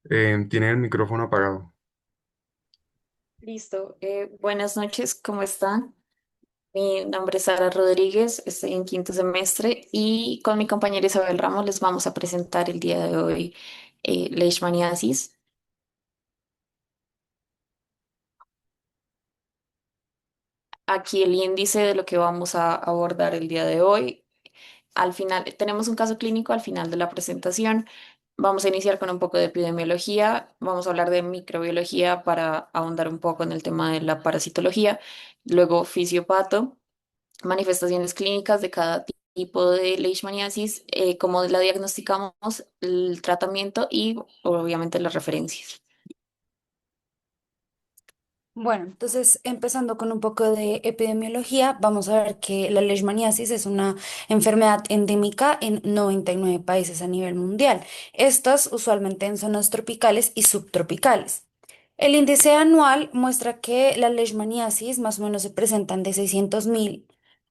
Tiene el micrófono apagado. Listo. Buenas noches, ¿cómo están? Mi nombre es Sara Rodríguez, estoy en quinto semestre y con mi compañera Isabel Ramos les vamos a presentar el día de hoy Leishmaniasis. Aquí el índice de lo que vamos a abordar el día de hoy. Al final, tenemos un caso clínico al final de la presentación. Vamos a iniciar con un poco de epidemiología, vamos a hablar de microbiología para ahondar un poco en el tema de la parasitología, luego fisiopato, manifestaciones clínicas de cada tipo de leishmaniasis, cómo la diagnosticamos, el tratamiento y obviamente las referencias. Bueno, entonces empezando con un poco de epidemiología, vamos a ver que la leishmaniasis es una enfermedad endémica en 99 países a nivel mundial. Estas usualmente en zonas tropicales y subtropicales. El índice anual muestra que la leishmaniasis más o menos se presentan de 600.000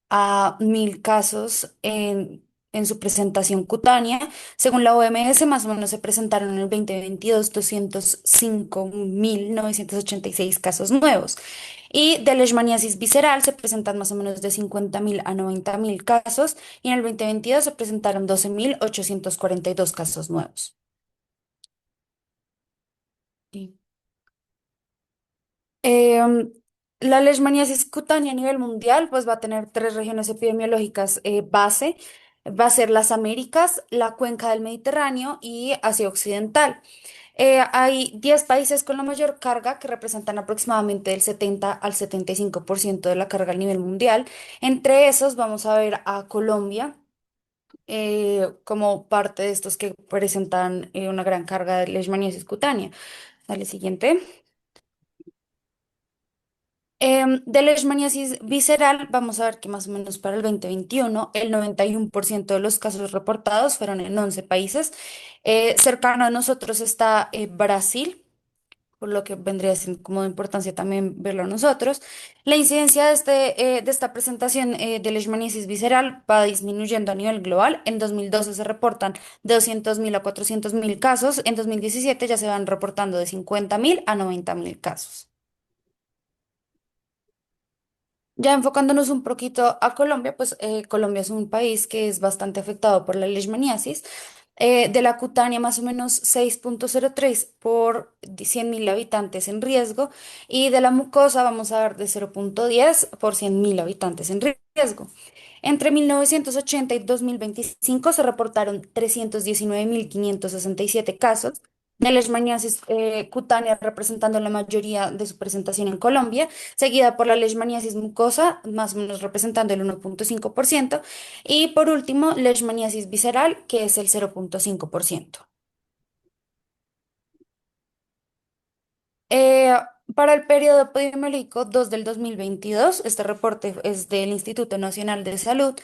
a 1.000 casos en su presentación cutánea. Según la OMS, más o menos se presentaron en el 2022 205.986 casos nuevos. Y de leishmaniasis visceral se presentan más o menos de 50.000 a 90.000 casos y en el 2022 se presentaron 12.842 casos nuevos. Sí. Em, la leishmaniasis cutánea a nivel mundial pues va a tener tres regiones epidemiológicas base. Va a ser las Américas, la cuenca del Mediterráneo y Asia Occidental. Hay 10 países con la mayor carga que representan aproximadamente del 70 al 75% de la carga a nivel mundial. Entre esos vamos a ver a Colombia como parte de estos que presentan una gran carga de leishmaniasis cutánea. Dale, siguiente. De leishmaniasis visceral, vamos a ver que más o menos para el 2021 el 91% de los casos reportados fueron en 11 países. Cercano a nosotros está Brasil, por lo que vendría siendo como de importancia también verlo a nosotros. La incidencia de esta presentación de leishmaniasis visceral va disminuyendo a nivel global. En 2012 se reportan de 200.000 a 400.000 casos. En 2017 ya se van reportando de 50.000 a 90.000 casos. Ya enfocándonos un poquito a Colombia, pues Colombia es un país que es bastante afectado por la leishmaniasis. De la cutánea, más o menos 6,03 por 100.000 habitantes en riesgo. Y de la mucosa, vamos a ver de 0,10 por 100.000 habitantes en riesgo. Entre 1980 y 2025 se reportaron 319.567 casos de leishmaniasis cutánea, representando la mayoría de su presentación en Colombia, seguida por la leishmaniasis mucosa, más o menos representando el 1,5%, y por último, leishmaniasis visceral, que es el 0,5%. Eh, para el periodo epidemiológico 2 del 2022, este reporte es del Instituto Nacional de Salud.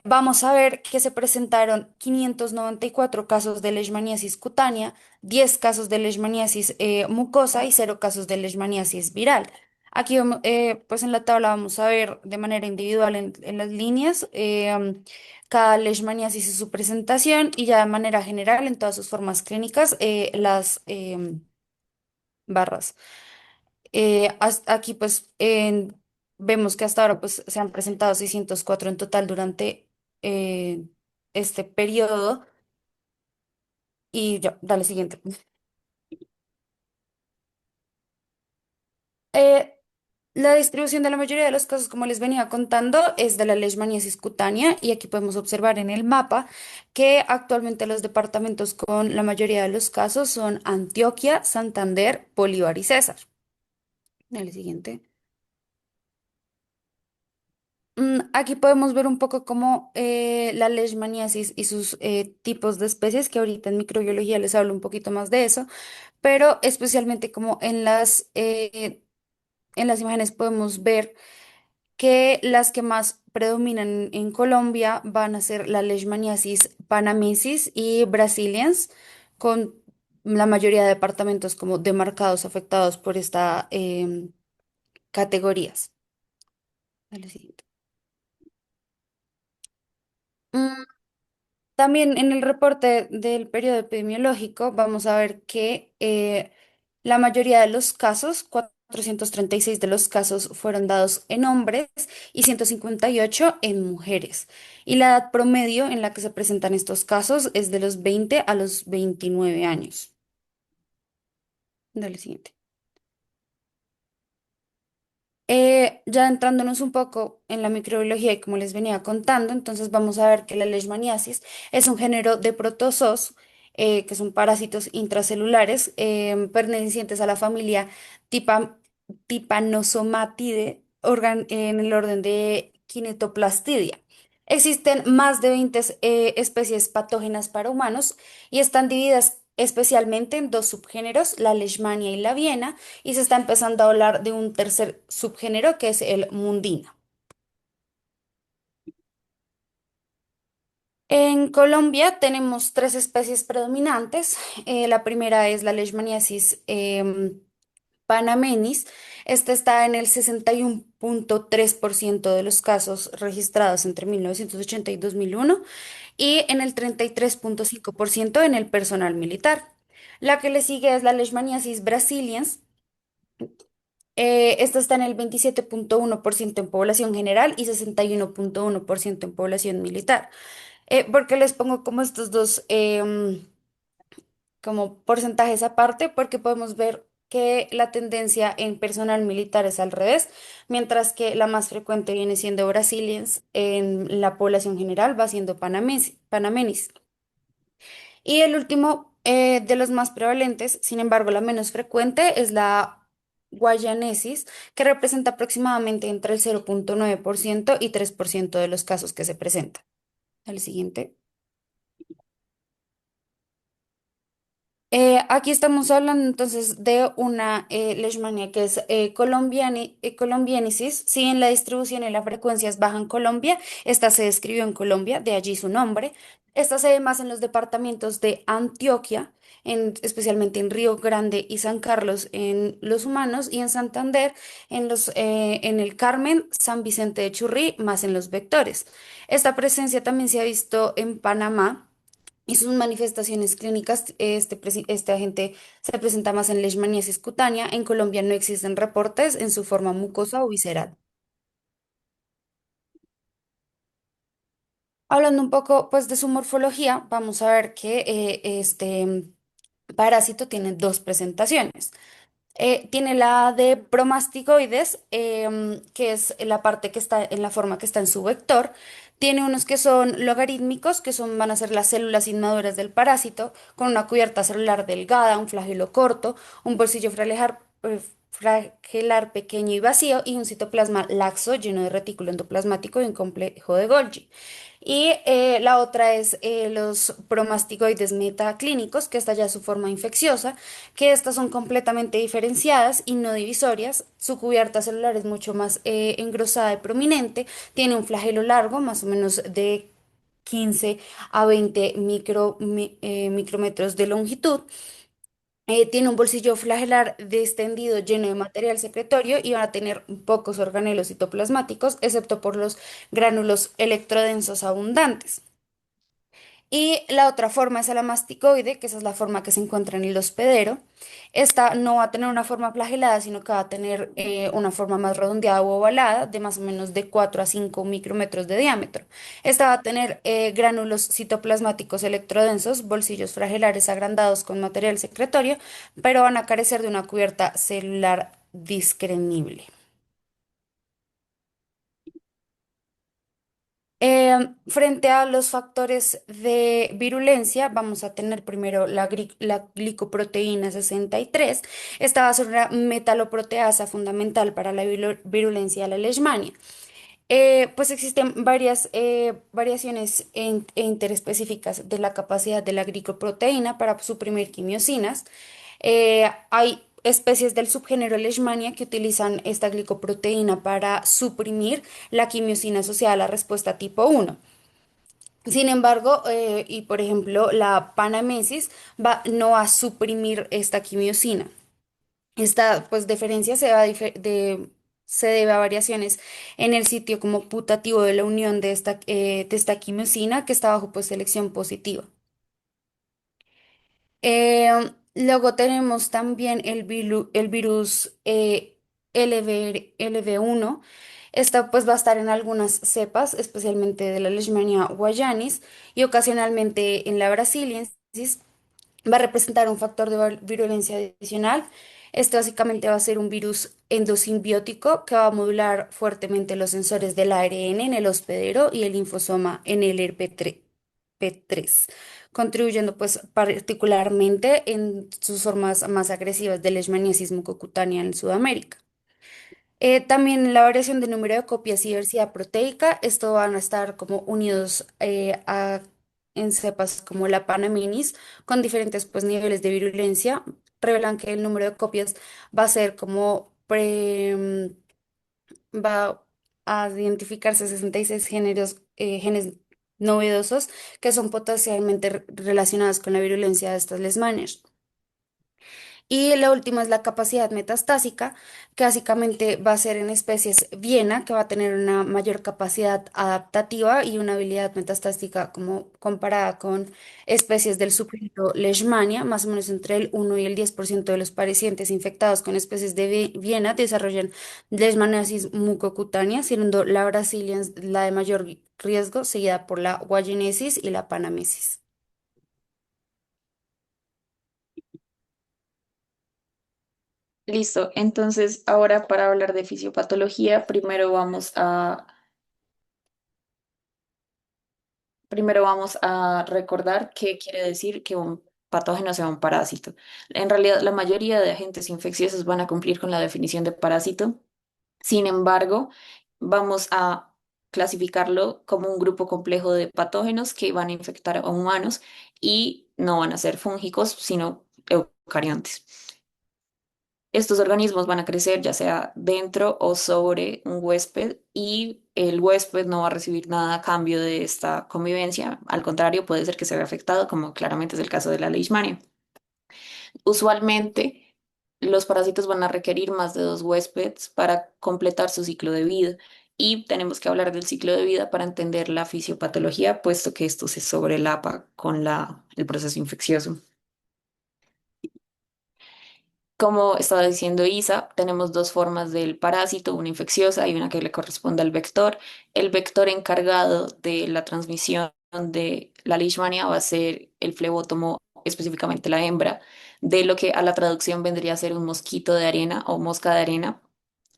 Vamos a ver que se presentaron 594 casos de leishmaniasis cutánea, 10 casos de leishmaniasis mucosa y 0 casos de leishmaniasis viral. Aquí, pues en la tabla vamos a ver de manera individual en las líneas cada leishmaniasis y su presentación y ya de manera general en todas sus formas clínicas las barras. Aquí pues vemos que hasta ahora pues se han presentado 604 en total durante eh, este periodo y ya, dale siguiente. Eh, la distribución de la mayoría de los casos, como les venía contando, es de la leishmaniasis cutánea y aquí podemos observar en el mapa que actualmente los departamentos con la mayoría de los casos son Antioquia, Santander, Bolívar y César. Dale siguiente. Aquí podemos ver un poco cómo la leishmaniasis y sus tipos de especies, que ahorita en microbiología les hablo un poquito más de eso, pero especialmente como en las imágenes podemos ver que las que más predominan en Colombia van a ser la leishmaniasis panamensis y brasiliens, con la mayoría de departamentos como demarcados afectados por esta categorías. Dale, siguiente. También en el reporte del periodo epidemiológico vamos a ver que la mayoría de los casos, 436 de los casos fueron dados en hombres y 158 en mujeres. Y la edad promedio en la que se presentan estos casos es de los 20 a los 29 años. Dale, siguiente. Ya entrándonos un poco en la microbiología y como les venía contando, entonces vamos a ver que la leishmaniasis es un género de protozoos, que son parásitos intracelulares pertenecientes a la familia Tipa- Trypanosomatidae en el orden de Kinetoplastidia. Existen más de 20 especies patógenas para humanos y están divididas especialmente en dos subgéneros, la leishmania y la viena, y se está empezando a hablar de un tercer subgénero que es el mundina. En Colombia tenemos tres especies predominantes. La primera es la Leishmaniasis panamenis. Esta está en el 61,3% de los casos registrados entre 1980 y 2001 y en el 33,5% en el personal militar. La que le sigue es la Leishmaniasis brasiliens. Esta está en el 27,1% en población general y 61,1% en población militar. ¿Por qué les pongo como estos dos como porcentajes aparte? Porque podemos ver que la tendencia en personal militar es al revés, mientras que la más frecuente viene siendo Brazilians, en la población general va siendo Panamenis. Y el último de los más prevalentes, sin embargo, la menos frecuente es la guayanesis, que representa aproximadamente entre el 0,9% y 3% de los casos que se presentan. Al siguiente. Aquí estamos hablando entonces de una leishmania que es colombianisis. Si en la distribución y la frecuencia es baja en Colombia, esta se describió en Colombia, de allí su nombre. Esta se ve más en los departamentos de Antioquia, especialmente en Río Grande y San Carlos en los humanos y en Santander en el Carmen, San Vicente de Churrí, más en los vectores. Esta presencia también se ha visto en Panamá. Y sus manifestaciones clínicas, este agente se presenta más en leishmaniasis cutánea. En Colombia no existen reportes en su forma mucosa o visceral. Hablando un poco pues de su morfología, vamos a ver que este parásito tiene dos presentaciones. Tiene la de bromastigoides, que es la parte que está en la forma que está en su vector. Tiene unos que son logarítmicos, que son, van a ser las células inmaduras del parásito, con una cubierta celular delgada, un flagelo corto, un bolsillo flagelar pequeño y vacío, y un citoplasma laxo lleno de retículo endoplasmático y un complejo de Golgi. Y la otra es los bromastigoides metaclínicos, que esta ya es su forma infecciosa, que estas son completamente diferenciadas y no divisorias. Su cubierta celular es mucho más engrosada y prominente. Tiene un flagelo largo, más o menos de 15 a 20 micrómetros de longitud. Tiene un bolsillo flagelar distendido lleno de material secretorio y va a tener pocos organelos citoplasmáticos, excepto por los gránulos electrodensos abundantes. Y la otra forma es la masticoide, que esa es la forma que se encuentra en el hospedero. Esta no va a tener una forma flagelada, sino que va a tener una forma más redondeada o ovalada, de más o menos de 4 a 5 micrómetros de diámetro. Esta va a tener gránulos citoplasmáticos electrodensos, bolsillos flagelares agrandados con material secretorio, pero van a carecer de una cubierta celular frente a los factores de virulencia, vamos a tener primero la glicoproteína 63. Esta va a ser una metaloproteasa fundamental para la virulencia de la leishmania. Pues existen varias variaciones interespecíficas de la capacidad de la glicoproteína para suprimir quimiosinas. Hay especies del subgénero Leishmania que utilizan esta glicoproteína para suprimir la quimiosina asociada a la respuesta tipo 1. Sin embargo, y por ejemplo, la panamesis no va a suprimir esta quimiosina. Esta pues, diferencia se debe a variaciones en el sitio como putativo de la unión de esta quimosina que está bajo pues selección positiva. Luego tenemos también el virus LV1. Esta pues va a estar en algunas cepas, especialmente de la Leishmania guayanis y ocasionalmente en la brasiliensis. Va a representar un factor de virulencia adicional. Este básicamente va a ser un virus endosimbiótico que va a modular fuertemente los sensores del ARN en el hospedero y el linfosoma en el ERP3, contribuyendo pues particularmente en sus formas más agresivas de leishmaniasis mucocutánea en Sudamérica. También la variación de número de copias y diversidad proteica, esto van a estar como unidos en cepas como la Panaminis, con diferentes pues, niveles de virulencia, revelan que el número de copias va a ser como, va a identificarse 66 genes novedosos que son potencialmente relacionados con la virulencia de estas leishmanias. Y la última es la capacidad metastásica, que básicamente va a ser en especies Viena, que va a tener una mayor capacidad adaptativa y una habilidad metastásica como comparada con especies del subgénero Leishmania, más o menos entre el 1 y el 10% de los pacientes infectados con especies de Viena desarrollan leishmaniasis mucocutánea, siendo la brasiliensis la de mayor riesgo, seguida por la guayinesis y la panamesis. Listo, entonces ahora para hablar de fisiopatología, primero vamos a recordar qué quiere decir que un patógeno sea un parásito. En realidad, la mayoría de agentes infecciosos van a cumplir con la definición de parásito. Sin embargo, vamos a clasificarlo como un grupo complejo de patógenos que van a infectar a humanos y no van a ser fúngicos, sino eucariontes. Estos organismos van a crecer ya sea dentro o sobre un huésped y el huésped no va a recibir nada a cambio de esta convivencia. Al contrario, puede ser que se vea afectado, como claramente es el caso de la leishmania. Usualmente, los parásitos van a requerir más de dos huéspedes para completar su ciclo de vida. Y tenemos que hablar del ciclo de vida para entender la fisiopatología, puesto que esto se sobrelapa con el proceso infeccioso. Como estaba diciendo Isa, tenemos dos formas del parásito, una infecciosa y una que le corresponde al vector. El vector encargado de la transmisión de la leishmania va a ser el flebótomo, específicamente la hembra, de lo que a la traducción vendría a ser un mosquito de arena o mosca de arena,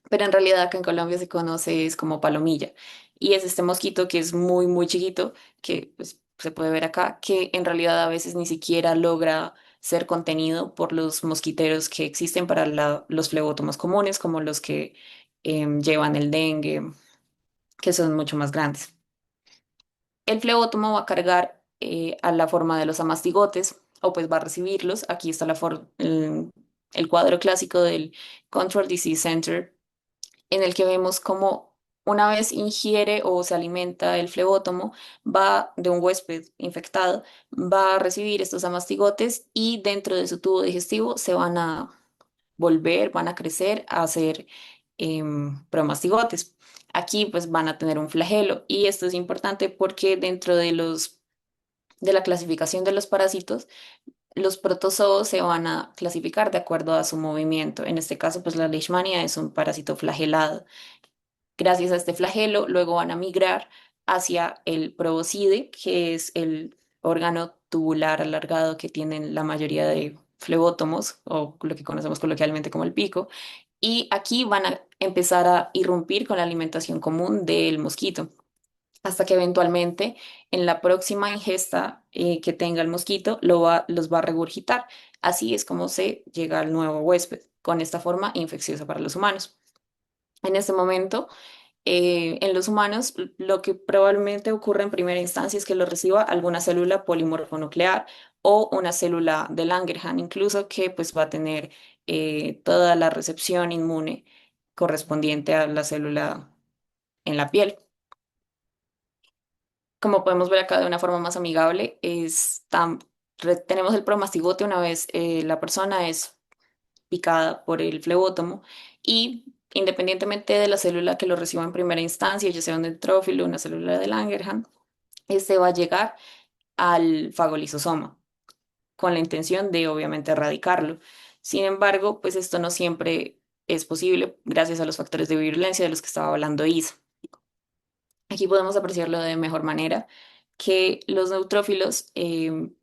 pero en realidad acá en Colombia se conoce es como palomilla. Y es este mosquito que es muy, muy chiquito, que pues, se puede ver acá, que en realidad a veces ni siquiera logra ser contenido por los mosquiteros que existen para los flebótomos comunes, como los que llevan el dengue, que son mucho más grandes. El flebótomo va a cargar a la forma de los amastigotes, o pues va a recibirlos. Aquí está el cuadro clásico del Control Disease Center en el que vemos cómo una vez ingiere o se alimenta el flebótomo, va de un huésped infectado, va a recibir estos amastigotes y dentro de su tubo digestivo se van a van a crecer a ser promastigotes. Aquí pues van a tener un flagelo y esto es importante porque dentro de la clasificación de los parásitos, los protozoos se van a clasificar de acuerdo a su movimiento. En este caso, pues la leishmania es un parásito flagelado. Gracias a este flagelo, luego van a migrar hacia el proboscide, que es el órgano tubular alargado que tienen la mayoría de flebótomos, o lo que conocemos coloquialmente como el pico, y aquí van a empezar a irrumpir con la alimentación común del mosquito, hasta que eventualmente en la próxima ingesta que tenga el mosquito los va a regurgitar. Así es como se llega al nuevo huésped, con esta forma infecciosa para los humanos. En este momento, en los humanos, lo que probablemente ocurre en primera instancia es que lo reciba alguna célula polimorfonuclear o una célula de Langerhans, incluso que pues va a tener toda la recepción inmune correspondiente a la célula en la piel. Como podemos ver acá de una forma más amigable, tenemos el promastigote una vez la persona es picada por el flebótomo y independientemente de la célula que lo reciba en primera instancia, ya sea un neutrófilo, una célula de Langerhans, este va a llegar al fagolisosoma con la intención de obviamente erradicarlo. Sin embargo, pues esto no siempre es posible gracias a los factores de virulencia de los que estaba hablando Isa. Aquí podemos apreciarlo de mejor manera que los neutrófilos,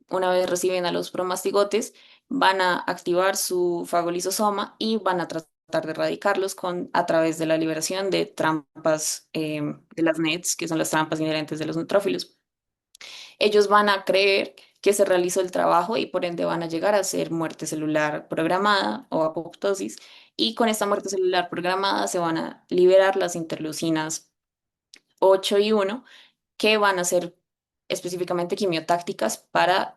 una vez reciben a los promastigotes, van a activar su fagolisosoma y van a tratar de erradicarlos a través de la liberación de trampas de las NETs, que son las trampas inherentes de los neutrófilos. Ellos van a creer que se realizó el trabajo y por ende van a llegar a hacer muerte celular programada o apoptosis. Y con esta muerte celular programada se van a liberar las interleucinas 8 y 1 que van a ser específicamente quimiotácticas para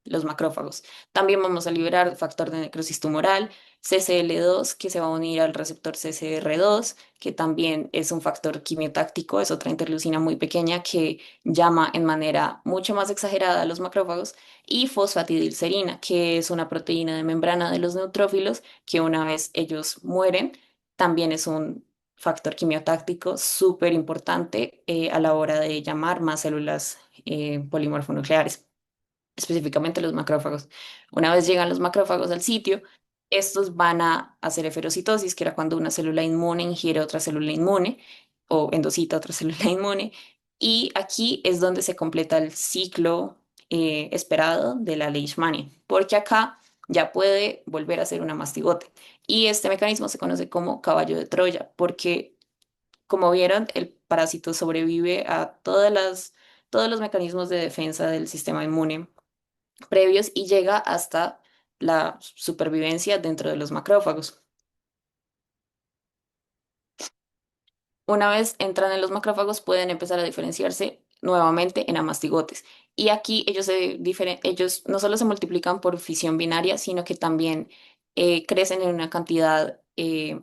los macrófagos. También vamos a liberar factor de necrosis tumoral, CCL2, que se va a unir al receptor CCR2, que también es un factor quimiotáctico, es otra interleucina muy pequeña que llama en manera mucho más exagerada a los macrófagos, y fosfatidilcerina, que es una proteína de membrana de los neutrófilos que una vez ellos mueren, también es un factor quimiotáctico súper importante a la hora de llamar más células polimorfonucleares, específicamente los macrófagos. Una vez llegan los macrófagos al sitio, estos van a hacer eferocitosis, que era cuando una célula inmune ingiere otra célula inmune o endocita otra célula inmune, y aquí es donde se completa el ciclo esperado de la leishmania, porque acá ya puede volver a ser una mastigote. Y este mecanismo se conoce como caballo de Troya, porque como vieron, el parásito sobrevive a todos los mecanismos de defensa del sistema inmune previos y llega hasta la supervivencia dentro de los macrófagos. Una vez entran en los macrófagos, pueden empezar a diferenciarse nuevamente en amastigotes. Y aquí ellos no solo se multiplican por fisión binaria, sino que también crecen en una cantidad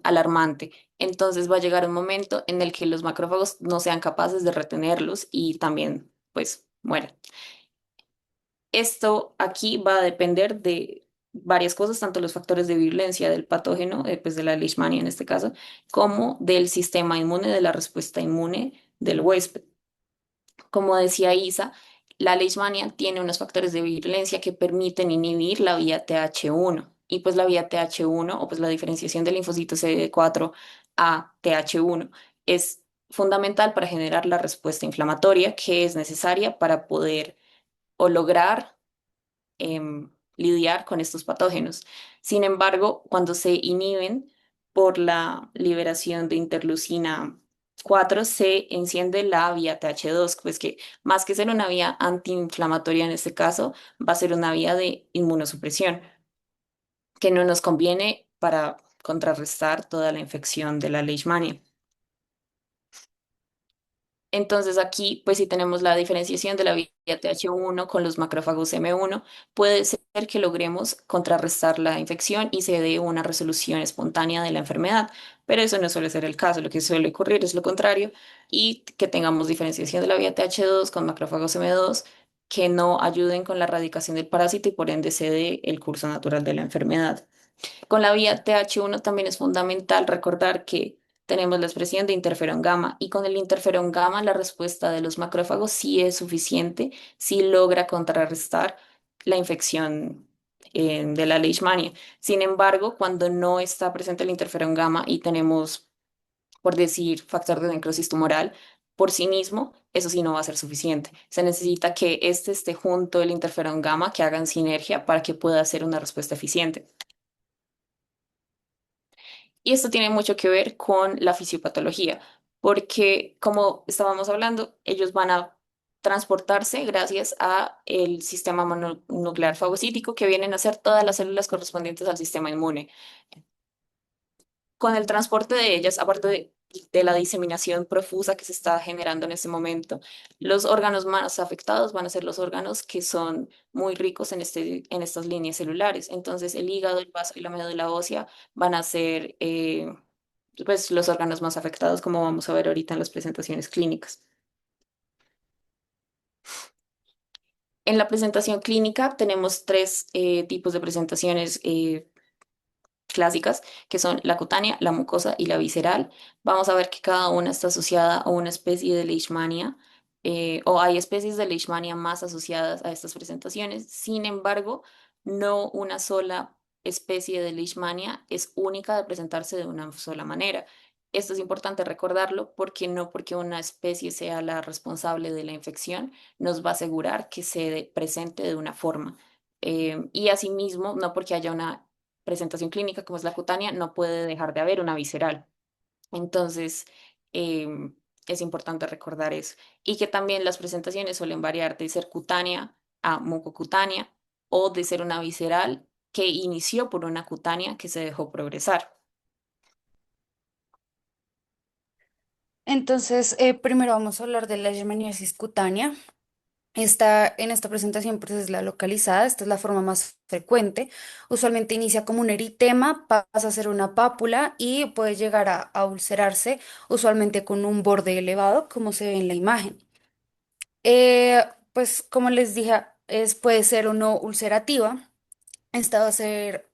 alarmante. Entonces va a llegar un momento en el que los macrófagos no sean capaces de retenerlos y también, pues, mueren. Esto aquí va a depender de varias cosas, tanto los factores de virulencia del patógeno, pues de la leishmania en este caso, como del sistema inmune, de la respuesta inmune del huésped. Como decía Isa, la leishmania tiene unos factores de virulencia que permiten inhibir la vía TH1. Y pues la vía TH1, o pues la diferenciación del linfocito CD4 a TH1, es fundamental para generar la respuesta inflamatoria que es necesaria para poder o lograr lidiar con estos patógenos. Sin embargo, cuando se inhiben por la liberación de interleucina 4, se enciende la vía TH2, pues que más que ser una vía antiinflamatoria en este caso, va a ser una vía de inmunosupresión, que no nos conviene para contrarrestar toda la infección de la leishmania. Entonces aquí, pues si tenemos la diferenciación de la vía TH1 con los macrófagos M1, puede ser que logremos contrarrestar la infección y se dé una resolución espontánea de la enfermedad, pero eso no suele ser el caso. Lo que suele ocurrir es lo contrario y que tengamos diferenciación de la vía TH2 con macrófagos M2 que no ayuden con la erradicación del parásito y por ende se dé el curso natural de la enfermedad. Con la vía TH1 también es fundamental recordar que tenemos la expresión de interferón gamma y con el interferón gamma la respuesta de los macrófagos sí es suficiente, sí logra contrarrestar la infección de la leishmania. Sin embargo, cuando no está presente el interferón gamma y tenemos, por decir, factor de necrosis tumoral, por sí mismo, eso sí no va a ser suficiente. Se necesita que este esté junto el interferón gamma, que hagan sinergia para que pueda hacer una respuesta eficiente. Y esto tiene mucho que ver con la fisiopatología, porque como estábamos hablando, ellos van a transportarse gracias a el sistema mononuclear fagocítico que vienen a ser todas las células correspondientes al sistema inmune. Con el transporte de ellas, aparte de la diseminación profusa que se está generando en este momento, los órganos más afectados van a ser los órganos que son muy ricos en estas líneas celulares. Entonces, el hígado, el vaso y la médula ósea van a ser pues, los órganos más afectados, como vamos a ver ahorita en las presentaciones clínicas. En la presentación clínica tenemos tres tipos de presentaciones clásicas, que son la cutánea, la mucosa y la visceral. Vamos a ver que cada una está asociada a una especie de leishmania, o hay especies de leishmania más asociadas a estas presentaciones. Sin embargo, no una sola especie de leishmania es única de presentarse de una sola manera. Esto es importante recordarlo porque no porque una especie sea la responsable de la infección nos va a asegurar que presente de una forma. Y asimismo, no porque haya una presentación clínica como es la cutánea, no puede dejar de haber una visceral. Entonces, es importante recordar eso. Y que también las presentaciones suelen variar de ser cutánea a mucocutánea o de ser una visceral que inició por una cutánea que se dejó progresar. Entonces, primero vamos a hablar de la leishmaniasis cutánea. En esta presentación pues, es la localizada, esta es la forma más frecuente. Usualmente inicia como un eritema, pasa a ser una pápula y puede llegar a ulcerarse, usualmente con un borde elevado, como se ve en la imagen. Eh, pues como les dije, puede ser o no ulcerativa. Esta va a ser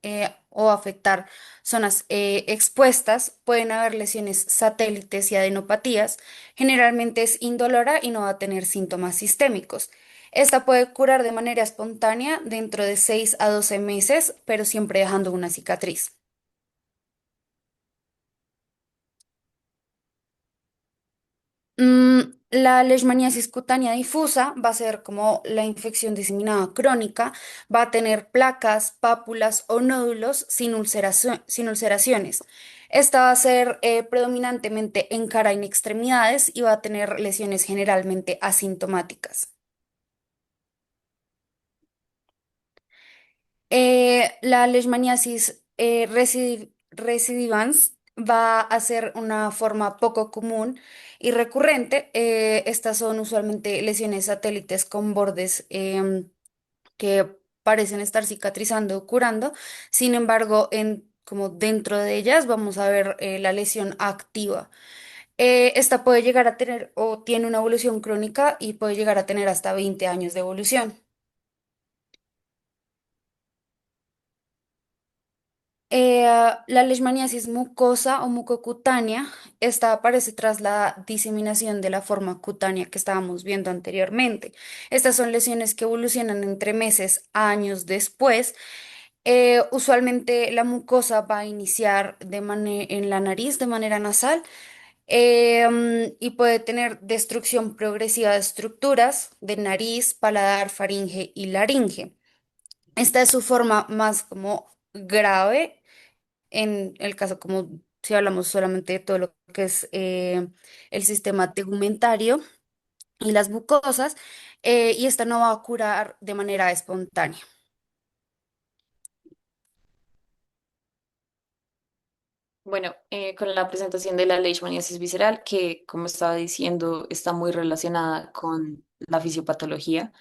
o afectar zonas expuestas. Pueden haber lesiones satélites y adenopatías. Generalmente es indolora y no va a tener síntomas sistémicos. Esta puede curar de manera espontánea dentro de 6 a 12 meses, pero siempre dejando una cicatriz. La leishmaniasis cutánea difusa va a ser como la infección diseminada crónica, va a tener placas, pápulas o nódulos sin ulceraciones. Esta va a ser predominantemente en cara y en extremidades y va a tener lesiones generalmente asintomáticas. La leishmaniasis recidivans va a ser una forma poco común y recurrente. Estas son usualmente lesiones satélites con bordes que parecen estar cicatrizando o curando. Sin embargo, como dentro de ellas vamos a ver la lesión activa. Esta puede llegar a tener o tiene una evolución crónica y puede llegar a tener hasta 20 años de evolución. La leishmaniasis mucosa o mucocutánea, esta aparece tras la diseminación de la forma cutánea que estábamos viendo anteriormente. Estas son lesiones que evolucionan entre meses a años después. Usualmente la mucosa va a iniciar en la nariz de manera nasal y puede tener destrucción progresiva de estructuras de nariz, paladar, faringe y laringe. Esta es su forma más como grave en el caso como si hablamos solamente de todo lo que es el sistema tegumentario y las mucosas, y esta no va a curar de manera espontánea. Bueno, con la presentación de la leishmaniasis visceral, que como estaba diciendo, está muy relacionada con la fisiopatología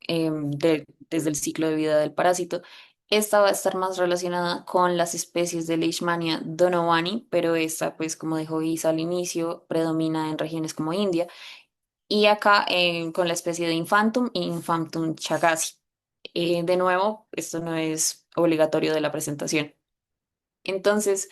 desde el ciclo de vida del parásito. Esta va a estar más relacionada con las especies de Leishmania donovani, pero esta, pues como dijo Isa al inicio, predomina en regiones como India. Y acá con la especie de Infantum y Infantum chagasi. De nuevo, esto no es obligatorio de la presentación. Entonces,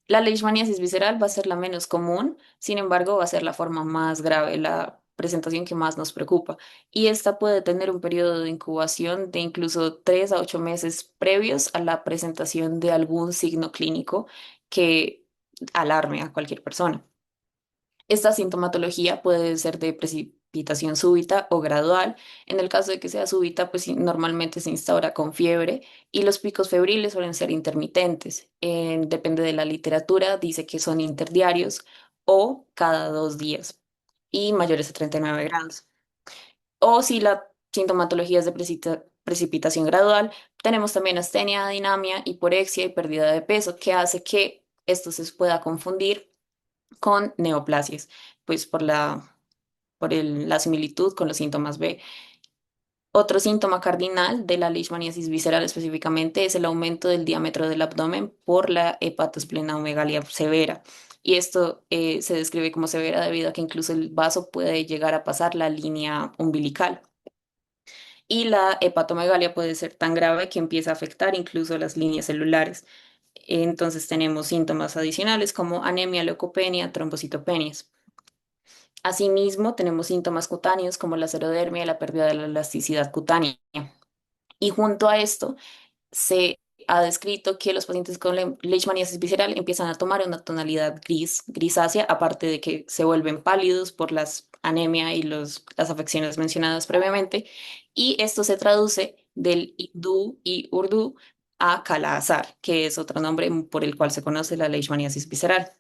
la leishmaniasis visceral va a ser la menos común, sin embargo, va a ser la forma más grave, la presentación que más nos preocupa. Y esta puede tener un periodo de incubación de incluso 3 a 8 meses previos a la presentación de algún signo clínico que alarme a cualquier persona. Esta sintomatología puede ser de precipitación súbita o gradual. En el caso de que sea súbita, pues sí, normalmente se instaura con fiebre y los picos febriles suelen ser intermitentes. Depende de la literatura, dice que son interdiarios o cada 2 días y mayores a 39 grados. O si la sintomatología es de precipitación gradual, tenemos también astenia, dinamia, hiporexia y pérdida de peso, que hace que esto se pueda confundir con neoplasias, pues la similitud con los síntomas B. Otro síntoma cardinal de la leishmaniasis visceral específicamente es el aumento del diámetro del abdomen por la hepatosplenomegalia severa. Y esto se describe como severa debido a que incluso el vaso puede llegar a pasar la línea umbilical. Y la hepatomegalia puede ser tan grave que empieza a afectar incluso las líneas celulares. Entonces tenemos síntomas adicionales como anemia, leucopenia, trombocitopenias. Asimismo, tenemos síntomas cutáneos como la serodermia y la pérdida de la elasticidad cutánea. Y junto a esto, se ha descrito que los pacientes con leishmaniasis visceral empiezan a tomar una tonalidad gris, grisácea, aparte de que se vuelven pálidos por las anemia y las afecciones mencionadas previamente. Y esto se traduce del hindú y urdu a Kala-Azar, que es otro nombre por el cual se conoce la leishmaniasis visceral.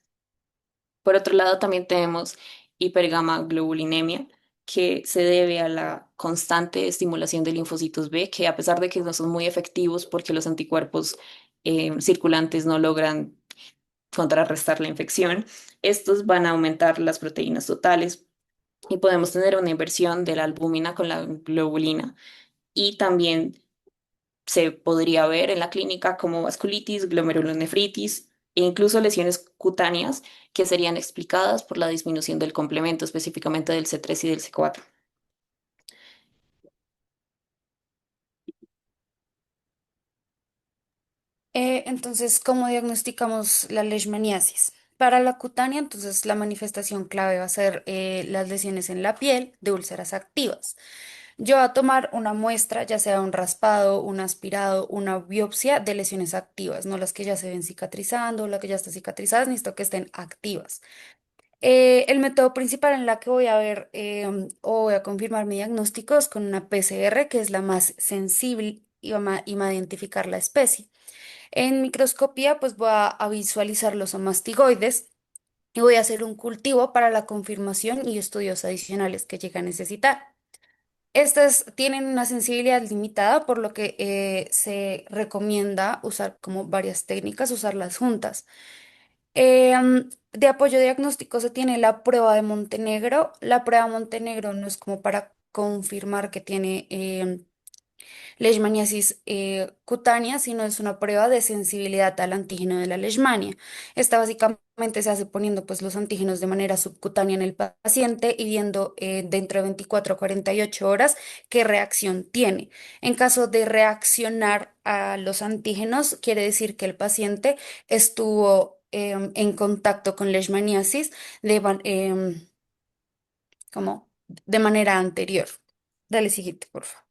Por otro lado, también tenemos hipergamaglobulinemia, que se debe a la constante estimulación de linfocitos B, que a pesar de que no son muy efectivos porque los anticuerpos circulantes no logran contrarrestar la infección, estos van a aumentar las proteínas totales y podemos tener una inversión de la albúmina con la globulina. Y también se podría ver en la clínica como vasculitis, glomerulonefritis e incluso lesiones cutáneas que serían explicadas por la disminución del complemento, específicamente del C3 y del C4. Entonces, ¿cómo diagnosticamos la leishmaniasis? Para la cutánea, entonces la manifestación clave va a ser las lesiones en la piel de úlceras activas. Yo voy a tomar una muestra, ya sea un raspado, un aspirado, una biopsia de lesiones activas, no las que ya se ven cicatrizando, las que ya están cicatrizadas, necesito que estén activas. El método principal en la que voy a ver o voy a confirmar mi diagnóstico es con una PCR, que es la más sensible y va a identificar la especie. En microscopía, pues voy a visualizar los mastigoides y voy a hacer un cultivo para la confirmación y estudios adicionales que llegue a necesitar. Estas tienen una sensibilidad limitada, por lo que se recomienda usar como varias técnicas, usarlas juntas. De apoyo diagnóstico se tiene la prueba de Montenegro. La prueba de Montenegro no es como para confirmar que tiene leishmaniasis cutánea, sino es una prueba de sensibilidad al antígeno de la leishmania. Esta básicamente se hace poniendo pues los antígenos de manera subcutánea en el paciente y viendo dentro de 24 a 48 horas qué reacción tiene. En caso de reaccionar a los antígenos, quiere decir que el paciente estuvo en contacto con leishmaniasis como de manera anterior. Dale siguiente, por favor.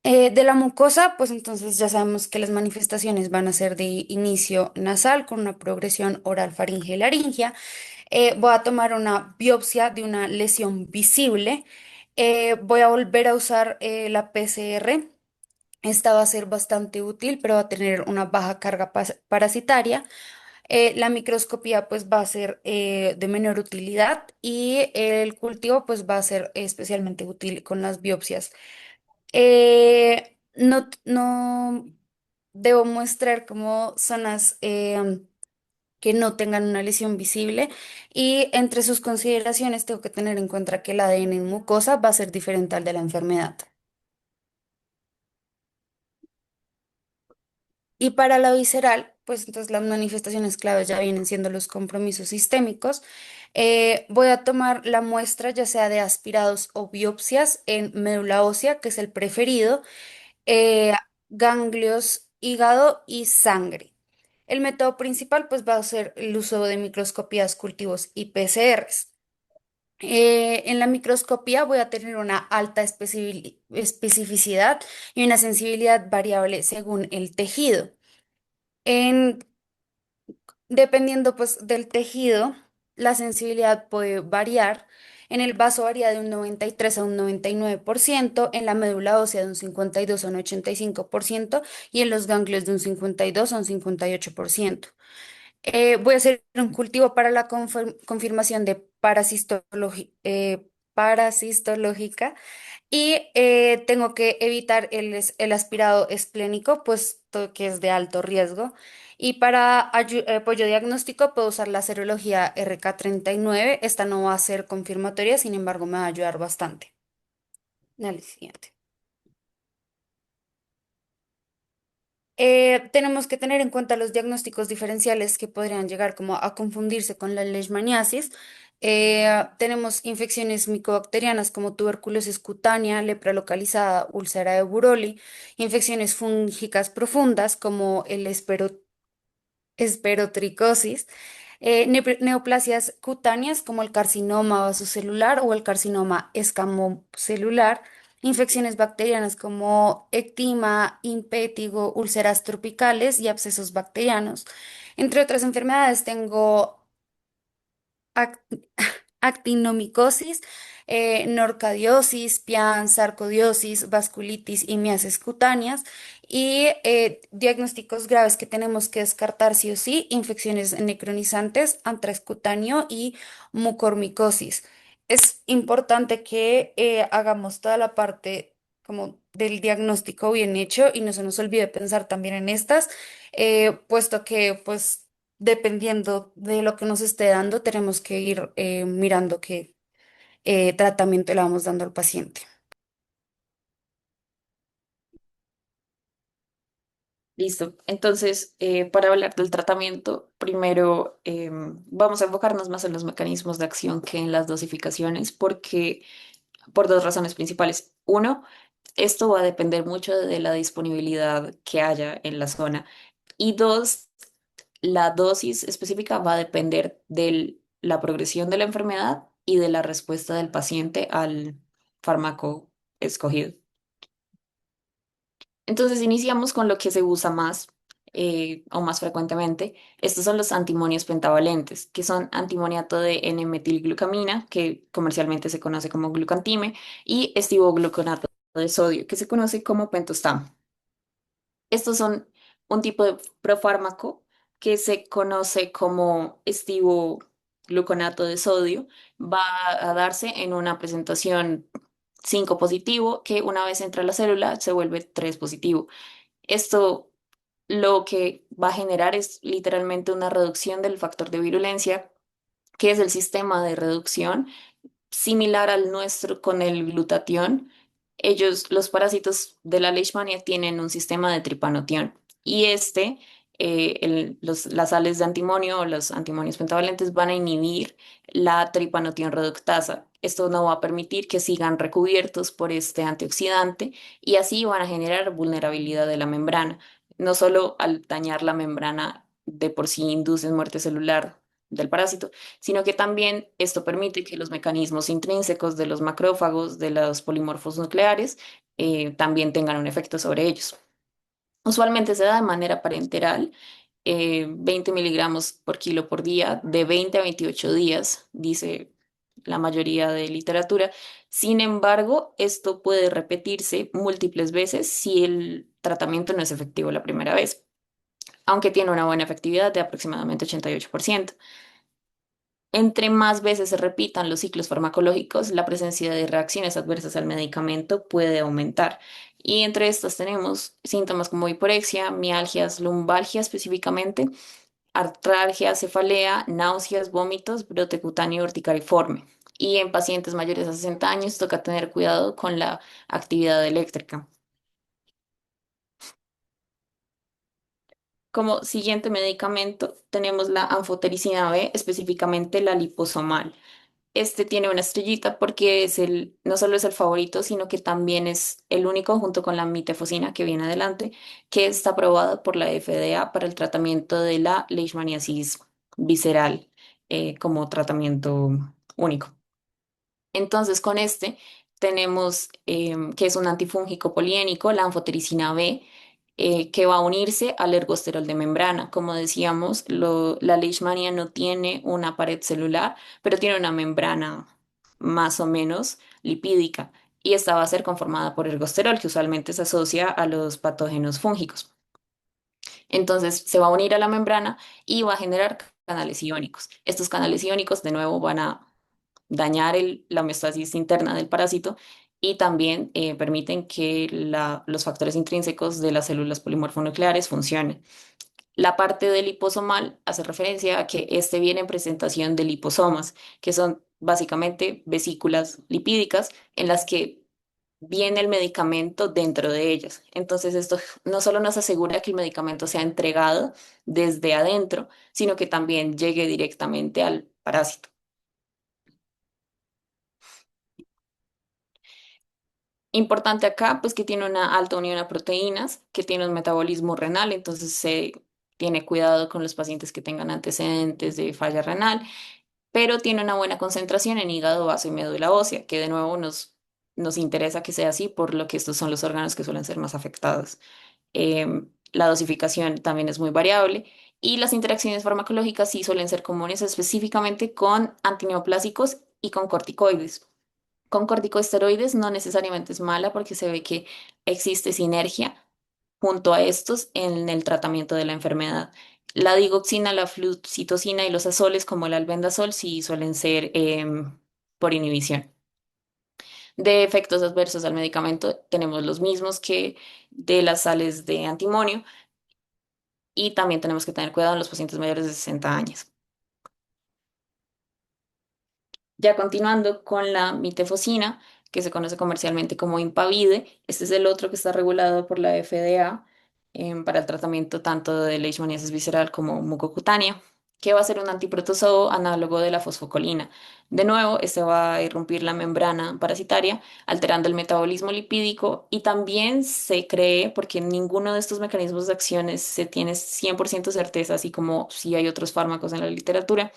De la mucosa, pues entonces ya sabemos que las manifestaciones van a ser de inicio nasal con una progresión oral faríngea y laringia. Voy a tomar una biopsia de una lesión visible. Voy a volver a usar la PCR. Esta va a ser bastante útil, pero va a tener una baja carga parasitaria. La microscopía pues va a ser de menor utilidad y el cultivo pues va a ser especialmente útil con las biopsias. No debo mostrar como zonas que no tengan una lesión visible y entre sus consideraciones tengo que tener en cuenta que el ADN en mucosa va a ser diferente al de la enfermedad. Y para la visceral, pues entonces las manifestaciones claves ya vienen siendo los compromisos sistémicos. Voy a tomar la muestra ya sea de aspirados o biopsias en médula ósea, que es el preferido, eh, ganglios, hígado y sangre. El método principal pues va a ser el uso de microscopías, cultivos y PCRs. En la microscopía voy a tener una alta especificidad y una sensibilidad variable según el tejido. En Dependiendo pues del tejido, la sensibilidad puede variar. En el vaso varía de un 93 a un 99%, en la médula ósea de un 52 a un 85% y en los ganglios de un 52 a un 58%. Voy a hacer un cultivo para la confirmación de parasistológica y tengo que evitar el aspirado esplénico, puesto que es de alto riesgo. Y para apoyo diagnóstico puedo usar la serología RK39. Esta no va a ser confirmatoria, sin embargo, me va a ayudar bastante. Dale, siguiente. Tenemos que tener en cuenta los diagnósticos diferenciales que podrían llegar como a confundirse con la leishmaniasis. Tenemos infecciones micobacterianas como tuberculosis cutánea, lepra localizada, úlcera de Buroli, infecciones fúngicas profundas como el esperotricosis, neoplasias cutáneas como el carcinoma vasocelular o el carcinoma escamocelular, infecciones bacterianas como ectima, impétigo, úlceras tropicales y abscesos bacterianos. Entre otras enfermedades tengo ac- actinomicosis, norcadiosis, pian, sarcodiosis, vasculitis y miasis cutáneas y diagnósticos graves que tenemos que descartar sí o sí, infecciones necronizantes, antrax cutáneo y mucormicosis. Es importante que hagamos toda la parte como del diagnóstico bien hecho y no se nos olvide pensar también en estas, puesto que pues dependiendo de lo que nos esté dando, tenemos que ir mirando qué tratamiento le vamos dando al paciente. Listo. Entonces, para hablar del tratamiento, primero vamos a enfocarnos más en los mecanismos de acción que en las dosificaciones, porque por dos razones principales. Uno, esto va a depender mucho de la disponibilidad que haya en la zona. Y dos, la dosis específica va a depender de la progresión de la enfermedad y de la respuesta del paciente al fármaco escogido. Entonces iniciamos con lo que se usa más o más frecuentemente. Estos son los antimonios pentavalentes, que son antimoniato de N-metilglucamina, que comercialmente se conoce como glucantime, y estivogluconato de sodio, que se conoce como pentostam. Estos son un tipo de profármaco que se conoce como estivogluconato de sodio. Va a darse en una presentación 5 positivo, que una vez entra a la célula se vuelve 3 positivo. Esto lo que va a generar es literalmente una reducción del factor de virulencia, que es el sistema de reducción similar al nuestro con el glutatión. Ellos, los parásitos de la leishmania, tienen un sistema de tripanotión y las sales de antimonio o los antimonios pentavalentes van a inhibir la tripanotión reductasa. Esto no va a permitir que sigan recubiertos por este antioxidante y así van a generar vulnerabilidad de la membrana. No solo al dañar la membrana de por sí inducen muerte celular del parásito, sino que también esto permite que los mecanismos intrínsecos de los macrófagos, de los polimorfos nucleares, también tengan un efecto sobre ellos. Usualmente se da de manera parenteral, 20 miligramos por kilo por día, de 20 a 28 días, dice la mayoría de literatura. Sin embargo, esto puede repetirse múltiples veces si el tratamiento no es efectivo la primera vez, aunque tiene una buena efectividad de aproximadamente 88%. Entre más veces se repitan los ciclos farmacológicos, la presencia de reacciones adversas al medicamento puede aumentar. Y entre estas tenemos síntomas como hiporexia, mialgias, lumbalgia específicamente, artralgia, cefalea, náuseas, vómitos, brote cutáneo urticariforme. Y en pacientes mayores a 60 años toca tener cuidado con la actividad eléctrica. Como siguiente medicamento tenemos la anfotericina B, específicamente la liposomal. Este tiene una estrellita porque no solo es el favorito, sino que también es el único, junto con la mitefosina que viene adelante, que está aprobado por la FDA para el tratamiento de la leishmaniasis visceral, como tratamiento único. Entonces, con este tenemos que es un antifúngico poliénico, la anfotericina B, que va a unirse al ergosterol de membrana. Como decíamos, la leishmania no tiene una pared celular, pero tiene una membrana más o menos lipídica y esta va a ser conformada por ergosterol, que usualmente se asocia a los patógenos fúngicos. Entonces, se va a unir a la membrana y va a generar canales iónicos. Estos canales iónicos, de nuevo, van a dañar la homeostasis interna del parásito y también permiten que los factores intrínsecos de las células polimorfonucleares funcionen. La parte del liposomal hace referencia a que este viene en presentación de liposomas, que son básicamente vesículas lipídicas en las que viene el medicamento dentro de ellas. Entonces, esto no solo nos asegura que el medicamento sea entregado desde adentro, sino que también llegue directamente al parásito. Importante acá, pues que tiene una alta unión a proteínas, que tiene un metabolismo renal, entonces se tiene cuidado con los pacientes que tengan antecedentes de falla renal, pero tiene una buena concentración en hígado, vaso y médula ósea, que de nuevo nos interesa que sea así, por lo que estos son los órganos que suelen ser más afectados. La dosificación también es muy variable y las interacciones farmacológicas sí suelen ser comunes específicamente con antineoplásicos y con corticoides. Con corticosteroides no necesariamente es mala porque se ve que existe sinergia junto a estos en el tratamiento de la enfermedad. La digoxina, la flucitosina y los azoles como el albendazol sí suelen ser por inhibición. De efectos adversos al medicamento tenemos los mismos que de las sales de antimonio y también tenemos que tener cuidado en los pacientes mayores de 60 años. Ya continuando con la mitefosina, que se conoce comercialmente como Impavide, este es el otro que está regulado por la FDA para el tratamiento tanto de leishmaniasis visceral como mucocutánea, que va a ser un antiprotozoo análogo de la fosfocolina. De nuevo, este va a irrumpir la membrana parasitaria, alterando el metabolismo lipídico y también se cree, porque ninguno de estos mecanismos de acciones se tiene 100% certeza, así como si hay otros fármacos en la literatura,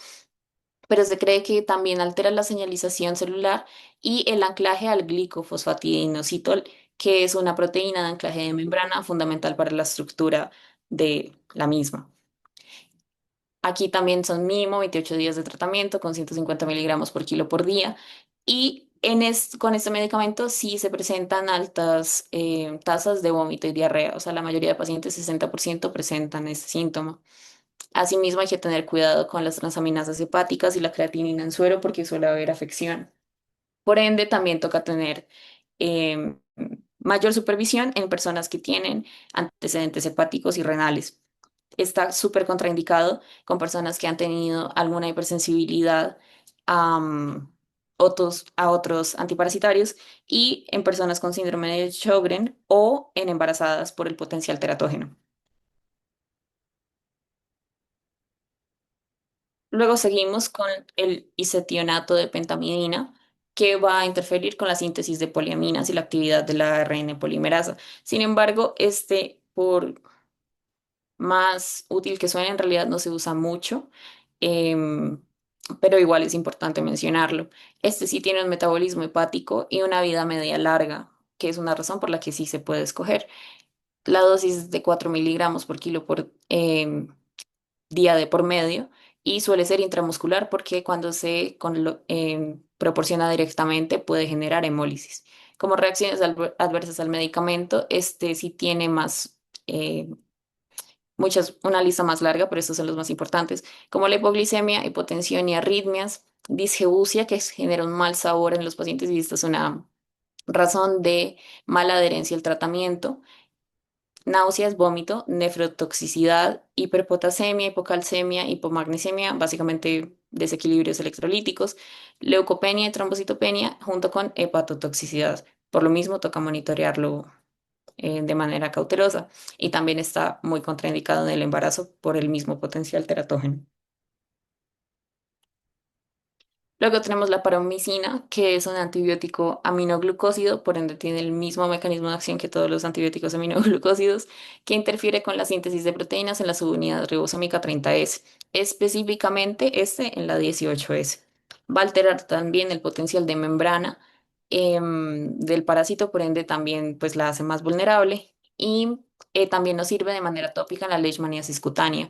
pero se cree que también altera la señalización celular y el anclaje al glicofosfatidinosidol, que es una proteína de anclaje de membrana fundamental para la estructura de la misma. Aquí también son mínimo 28 días de tratamiento con 150 miligramos por kilo por día y con este medicamento sí se presentan altas tasas de vómito y diarrea, o sea, la mayoría de pacientes, 60% presentan este síntoma. Asimismo, hay que tener cuidado con las transaminasas hepáticas y la creatinina en suero porque suele haber afección. Por ende, también toca tener em, mayor supervisión en personas que tienen antecedentes hepáticos y renales. Está súper contraindicado con personas que han tenido alguna hipersensibilidad a, a otros antiparasitarios y en personas con síndrome de Sjögren o en embarazadas por el potencial teratógeno. Luego seguimos con el isetionato de pentamidina, que va a interferir con la síntesis de poliaminas y la actividad de la ARN polimerasa. Sin embargo, este, por más útil que suene, en realidad no se usa mucho, em, pero igual es importante mencionarlo. Este sí tiene un metabolismo hepático y una vida media larga, que es una razón por la que sí se puede escoger. La dosis es de 4 miligramos por kilo por día de por medio y suele ser intramuscular porque cuando proporciona directamente puede generar hemólisis. Como reacciones adversas al medicamento, este sí tiene eh, una lista más larga, pero estos son los más importantes, como la hipoglicemia, hipotensión y arritmias, disgeusia, que genera un mal sabor en los pacientes y esta es una razón de mala adherencia al tratamiento, náuseas, vómito, nefrotoxicidad, hiperpotasemia, hipocalcemia, hipomagnesemia, básicamente desequilibrios electrolíticos, leucopenia y trombocitopenia, junto con hepatotoxicidad. Por lo mismo, toca monitorearlo de manera cautelosa y también está muy contraindicado en el embarazo por el mismo potencial teratógeno. Luego tenemos la paromicina, que es un antibiótico aminoglucósido, por ende tiene el mismo mecanismo de acción que todos los antibióticos aminoglucósidos, que interfiere con la síntesis de proteínas en la subunidad ribosómica 30S, específicamente este en la 18S. Va a alterar también el potencial de membrana del parásito, por ende también pues, la hace más vulnerable y también nos sirve de manera tópica en la leishmaniasis cutánea.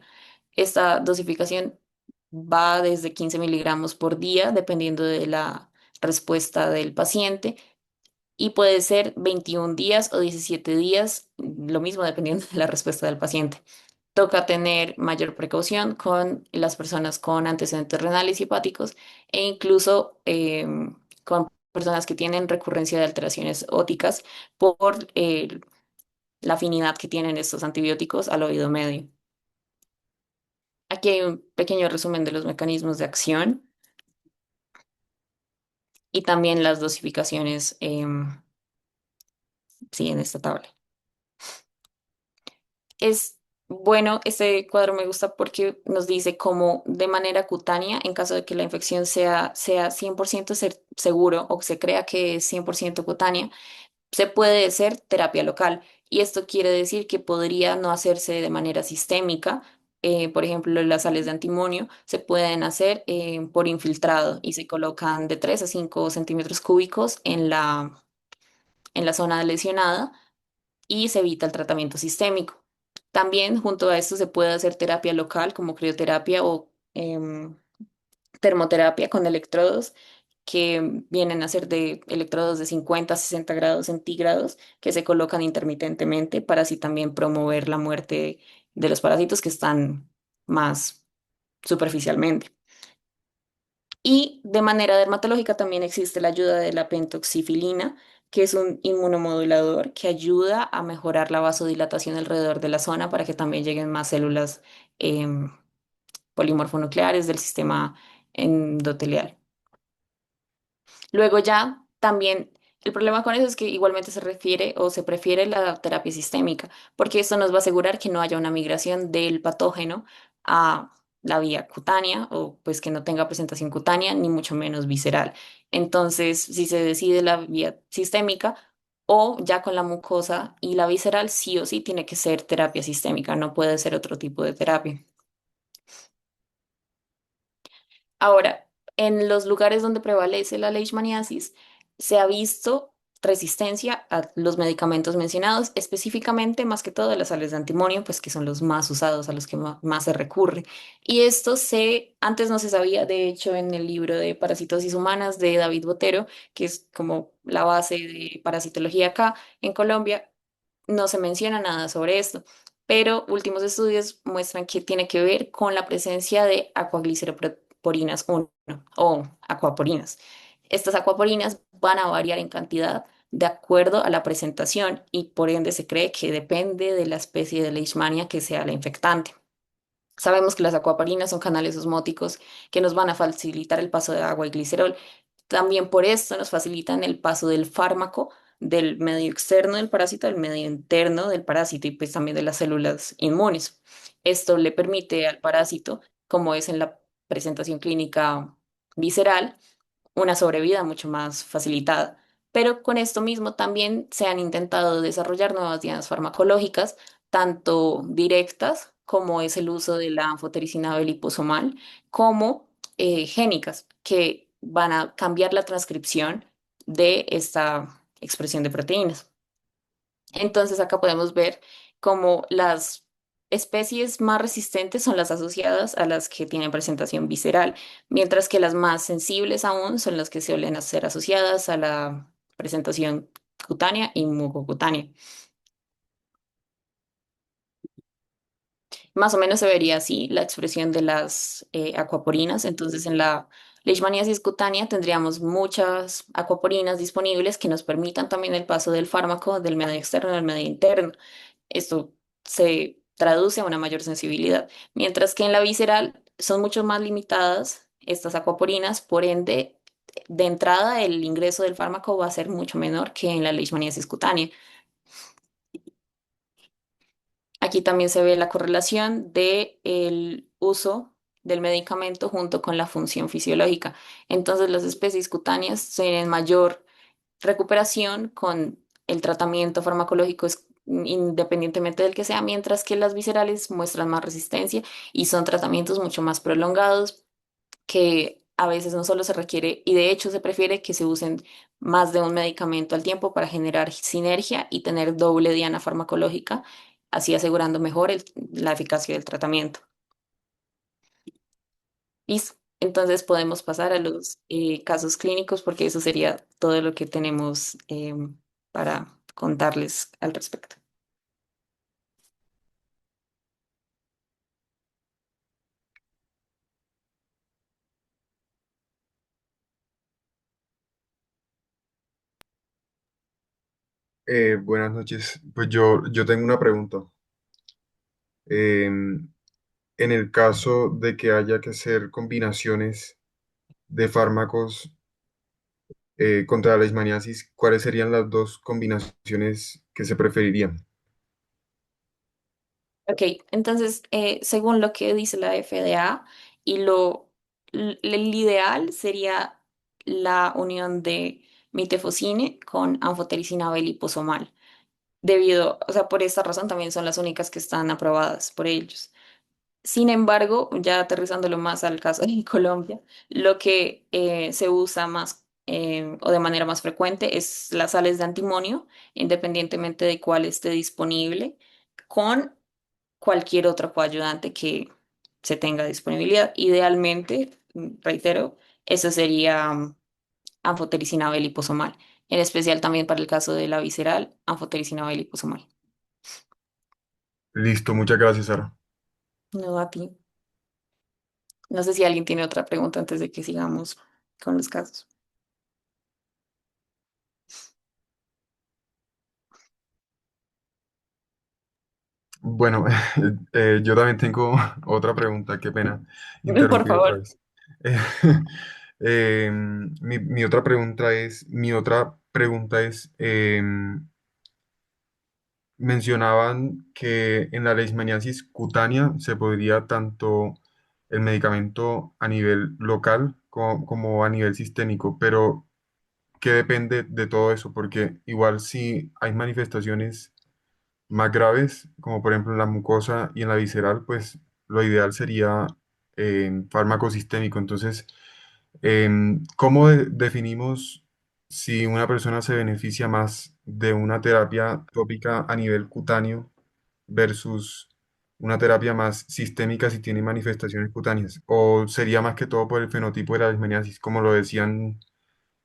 Esta dosificación va desde 15 miligramos por día, dependiendo de la respuesta del paciente, y puede ser 21 días o 17 días, lo mismo dependiendo de la respuesta del paciente. Toca tener mayor precaución con las personas con antecedentes renales y hepáticos e incluso con personas que tienen recurrencia de alteraciones óticas por la afinidad que tienen estos antibióticos al oído medio. Aquí hay un pequeño resumen de los mecanismos de acción y también las dosificaciones, sí, en esta tabla. Es bueno, este cuadro me gusta porque nos dice cómo de manera cutánea, en caso de que la infección sea 100% seguro o que se crea que es 100% cutánea, se puede hacer terapia local y esto quiere decir que podría no hacerse de manera sistémica. Por ejemplo, las sales de antimonio se pueden hacer por infiltrado y se colocan de 3 a 5 centímetros cúbicos en la zona lesionada y se evita el tratamiento sistémico. También junto a esto se puede hacer terapia local como crioterapia o termoterapia con electrodos que vienen a ser de electrodos de 50 a 60 grados centígrados que se colocan intermitentemente para así también promover la muerte de los parásitos que están más superficialmente. Y de manera dermatológica también existe la ayuda de la pentoxifilina, que es un inmunomodulador que ayuda a mejorar la vasodilatación alrededor de la zona para que también lleguen más células em, polimorfonucleares del sistema endotelial. Luego ya también el problema con eso es que igualmente se refiere o se prefiere la terapia sistémica, porque esto nos va a asegurar que no haya una migración del patógeno a la vía cutánea o pues que no tenga presentación cutánea ni mucho menos visceral. Entonces, si se decide la vía sistémica o ya con la mucosa y la visceral, sí o sí tiene que ser terapia sistémica, no puede ser otro tipo de terapia. Ahora, en los lugares donde prevalece la leishmaniasis, se ha visto resistencia a los medicamentos mencionados, específicamente más que todo a las sales de antimonio, pues que son los más usados, a los que más se recurre. Y esto antes no se sabía, de hecho, en el libro de Parasitosis Humanas de David Botero, que es como la base de parasitología acá en Colombia, no se menciona nada sobre esto, pero últimos estudios muestran que tiene que ver con la presencia de aquagliceroporinas 1 o aquaporinas. Estas aquaporinas van a variar en cantidad de acuerdo a la presentación y por ende se cree que depende de la especie de leishmania que sea la infectante. Sabemos que las aquaporinas son canales osmóticos que nos van a facilitar el paso de agua y glicerol. También por esto nos facilitan el paso del fármaco del medio externo del parásito al medio interno del parásito y pues también de las células inmunes. Esto le permite al parásito, como es en la presentación clínica visceral, una sobrevida mucho más facilitada. Pero con esto mismo también se han intentado desarrollar nuevas dianas farmacológicas, tanto directas, como es el uso de la anfotericina liposomal, como génicas, que van a cambiar la transcripción de esta expresión de proteínas. Entonces acá podemos ver cómo las especies más resistentes son las asociadas a las que tienen presentación visceral, mientras que las más sensibles aún son las que suelen ser asociadas a la presentación cutánea y mucocutánea. Más o menos se vería así la expresión de las acuaporinas. Entonces, en la leishmaniasis cutánea tendríamos muchas acuaporinas disponibles que nos permitan también el paso del fármaco del medio externo al medio interno. Esto se traduce a una mayor sensibilidad, mientras que en la visceral son mucho más limitadas estas acuaporinas, por ende, de entrada el ingreso del fármaco va a ser mucho menor que en la leishmaniasis cutánea. Aquí también se ve la correlación de el uso del medicamento junto con la función fisiológica. Entonces, las especies cutáneas tienen mayor recuperación con el tratamiento farmacológico independientemente del que sea, mientras que las viscerales muestran más resistencia y son tratamientos mucho más prolongados que a veces no solo se requiere, y de hecho se prefiere que se usen más de un medicamento al tiempo para generar sinergia y tener doble diana farmacológica, así asegurando mejor la eficacia del tratamiento. Listo. Entonces podemos pasar a los casos clínicos porque eso sería todo lo que tenemos para contarles al respecto. Buenas noches. Pues yo tengo una pregunta. En el caso de que haya que hacer combinaciones de fármacos contra la leishmaniasis, ¿cuáles serían las dos combinaciones que se preferirían? Ok, entonces, según lo que dice la FDA, y el ideal sería la unión de mitefosine con anfotericinaba y liposomal. Debido, o sea, por esta razón también son las únicas que están aprobadas por ellos. Sin embargo, ya aterrizándolo más al caso de Colombia, lo que se usa más o de manera más frecuente es las sales de antimonio, independientemente de cuál esté disponible, con cualquier otro coayudante que se tenga disponibilidad. Idealmente, reitero, eso sería anfotericinaba y liposomal, en especial también para el caso de la visceral, anfotericinaba y liposomal. Listo, muchas gracias, Sara. No a ti. No sé si alguien tiene otra pregunta antes de que sigamos con los casos. Bueno, yo también tengo otra pregunta, qué pena Por interrumpir otra favor. vez. Eh, mi otra pregunta es, mencionaban que en la leishmaniasis cutánea se podría tanto el medicamento a nivel local como a nivel sistémico, pero ¿qué depende de todo eso? Porque igual si hay manifestaciones más graves, como por ejemplo en la mucosa y en la visceral, pues lo ideal sería fármaco sistémico. Entonces, ¿cómo definimos si una persona se beneficia más de una terapia tópica a nivel cutáneo versus una terapia más sistémica si tiene manifestaciones cutáneas? ¿O sería más que todo por el fenotipo de la leishmaniasis, como lo decían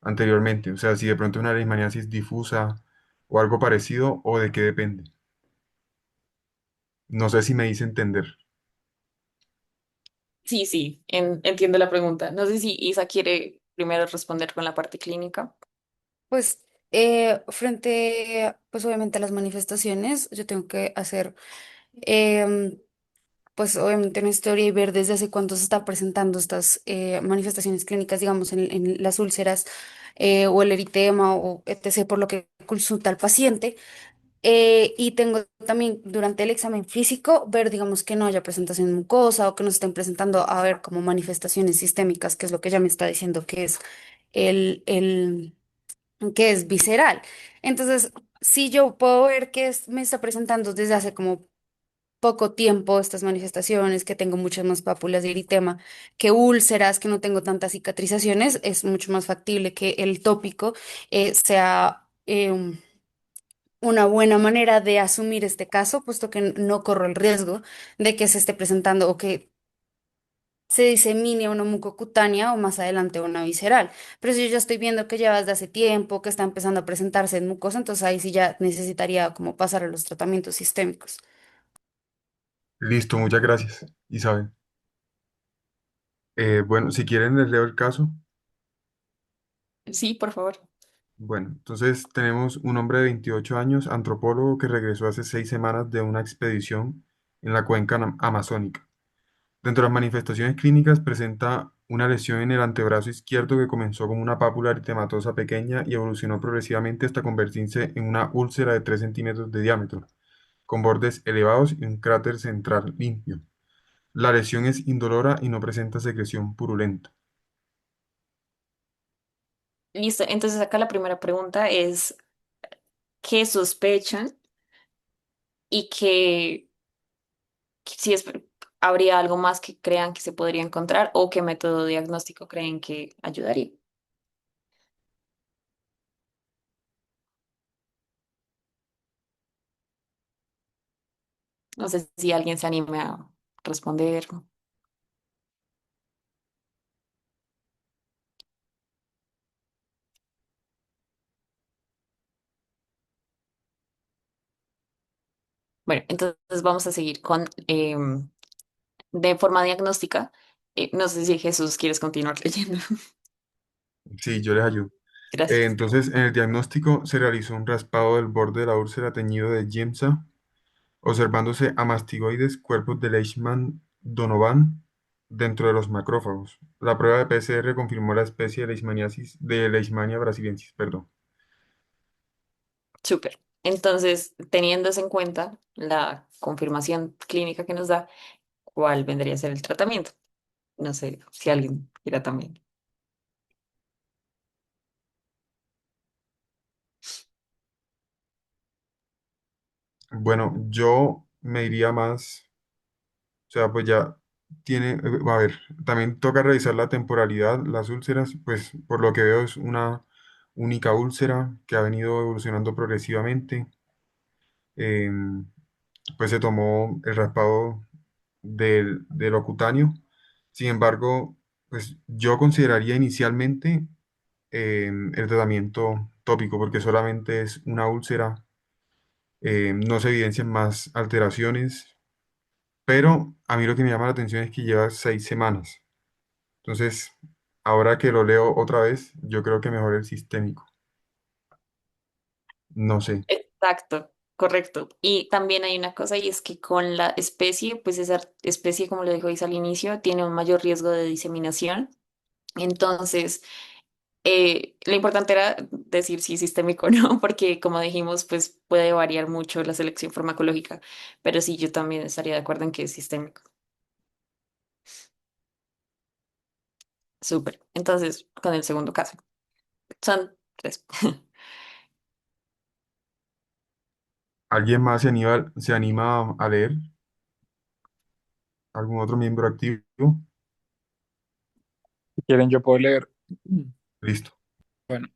anteriormente? O sea, si de pronto es una leishmaniasis difusa o algo parecido, ¿o de qué depende? No sé si me hice entender. Sí, sí, entiendo la pregunta. No sé si Isa quiere primero responder con la parte clínica. Pues frente, pues obviamente a las manifestaciones, yo tengo que hacer, em, pues obviamente una historia y ver desde hace cuánto se está presentando estas manifestaciones clínicas, digamos, en las úlceras o el eritema o etc., por lo que consulta al paciente. Y tengo también durante el examen físico ver, digamos, que no haya presentación mucosa o que no se estén presentando a ver como manifestaciones sistémicas, que es lo que ya me está diciendo que es el que es visceral. Entonces, si yo puedo ver que me está presentando desde hace como poco tiempo estas manifestaciones, que tengo muchas más pápulas de eritema, que úlceras, que no tengo tantas cicatrizaciones, es mucho más factible que el tópico sea una buena manera de asumir este caso, puesto que no corro el riesgo de que se esté presentando o que se disemine una mucocutánea o más adelante una visceral. Pero si yo ya estoy viendo que lleva desde hace tiempo, que está empezando a presentarse en mucosa, entonces ahí sí ya necesitaría como pasar a los tratamientos sistémicos. Listo, muchas gracias, Isabel. Bueno, si quieren les leo el caso. Sí, por favor. Bueno, entonces tenemos un hombre de 28 años, antropólogo, que regresó hace 6 semanas de una expedición en la cuenca amazónica. Dentro de las manifestaciones clínicas presenta una lesión en el antebrazo izquierdo que comenzó como una pápula eritematosa pequeña y evolucionó progresivamente hasta convertirse en una úlcera de 3 centímetros de diámetro, con bordes elevados y un cráter central limpio. La lesión es indolora y no presenta secreción purulenta. Listo. Entonces acá la primera pregunta es, ¿qué sospechan y si habría algo más que crean que se podría encontrar o qué método diagnóstico creen que ayudaría? No sé si alguien se anime a responder. Bueno, entonces vamos a seguir con de forma diagnóstica. No sé si Jesús quieres continuar leyendo. Sí, yo les ayudo. Gracias. Entonces, en el diagnóstico se realizó un raspado del borde de la úlcera teñido de Giemsa, observándose amastigoides, cuerpos de Leishman-Donovan dentro de los macrófagos. La prueba de PCR confirmó la especie de Leishmania brasiliensis, perdón. Súper. Entonces, teniendo eso en cuenta, la confirmación clínica que nos da, ¿cuál vendría a ser el tratamiento? No sé si alguien quiera también. Bueno, yo me iría más, o sea, pues ya tiene, a ver, también toca revisar la temporalidad, las úlceras, pues por lo que veo es una única úlcera que ha venido evolucionando progresivamente. Em, pues se tomó el raspado de lo cutáneo. Sin embargo, pues yo consideraría inicialmente el tratamiento tópico, porque solamente es una úlcera, no se evidencian más alteraciones, pero a mí lo que me llama la atención es que lleva 6 semanas. Entonces, ahora que lo leo otra vez, yo creo que mejor el sistémico. No sé. Exacto, correcto. Y también hay una cosa y es que con la especie, pues esa especie, como lo dijo Isa al inicio, tiene un mayor riesgo de diseminación. Entonces, lo importante era decir si sistémico o no, porque como dijimos, pues puede variar mucho la selección farmacológica, pero sí, yo también estaría de acuerdo en que es sistémico. Súper. Entonces, con el segundo caso. Son tres. ¿Alguien más se anima a leer? ¿Algún otro miembro activo? Si quieren, yo puedo leer. Listo. Bueno,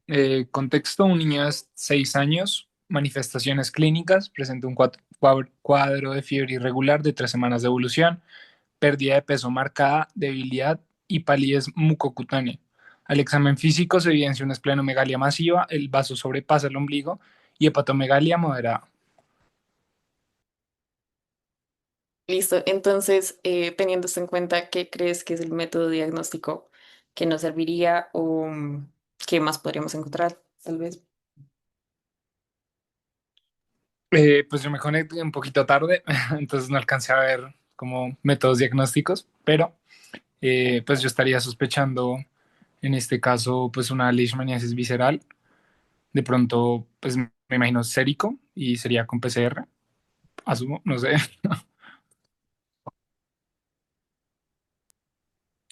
contexto, un niño de 6 años, manifestaciones clínicas, presenta un cuadro de fiebre irregular de 3 semanas de evolución, pérdida de peso marcada, debilidad y palidez mucocutánea. Al examen físico se evidencia una esplenomegalia masiva, el vaso sobrepasa el ombligo y hepatomegalia moderada. Listo. Entonces, teniendo esto en cuenta, ¿qué crees que es el método diagnóstico que nos serviría o qué más podríamos encontrar? Tal vez. Pues yo me conecté un poquito tarde, entonces no alcancé a ver como métodos diagnósticos, pero pues yo estaría sospechando en este caso pues una leishmaniasis visceral, de pronto pues me imagino sérico y sería con PCR, asumo, no sé,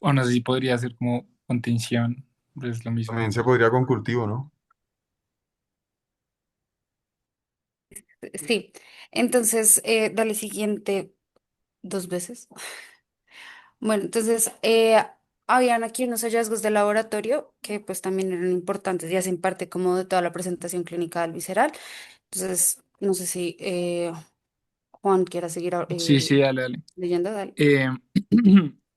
o no sé si podría ser como contención, es lo mismo. También se podría con cultivo, ¿no? Sí, entonces, dale siguiente 2 veces. Bueno, entonces, habían aquí unos hallazgos de laboratorio que pues también eran importantes y hacen parte como de toda la presentación clínica del visceral. Entonces, no sé si Juan quiera seguir Sí, sí, dale, dale. leyendo, dale. Eh,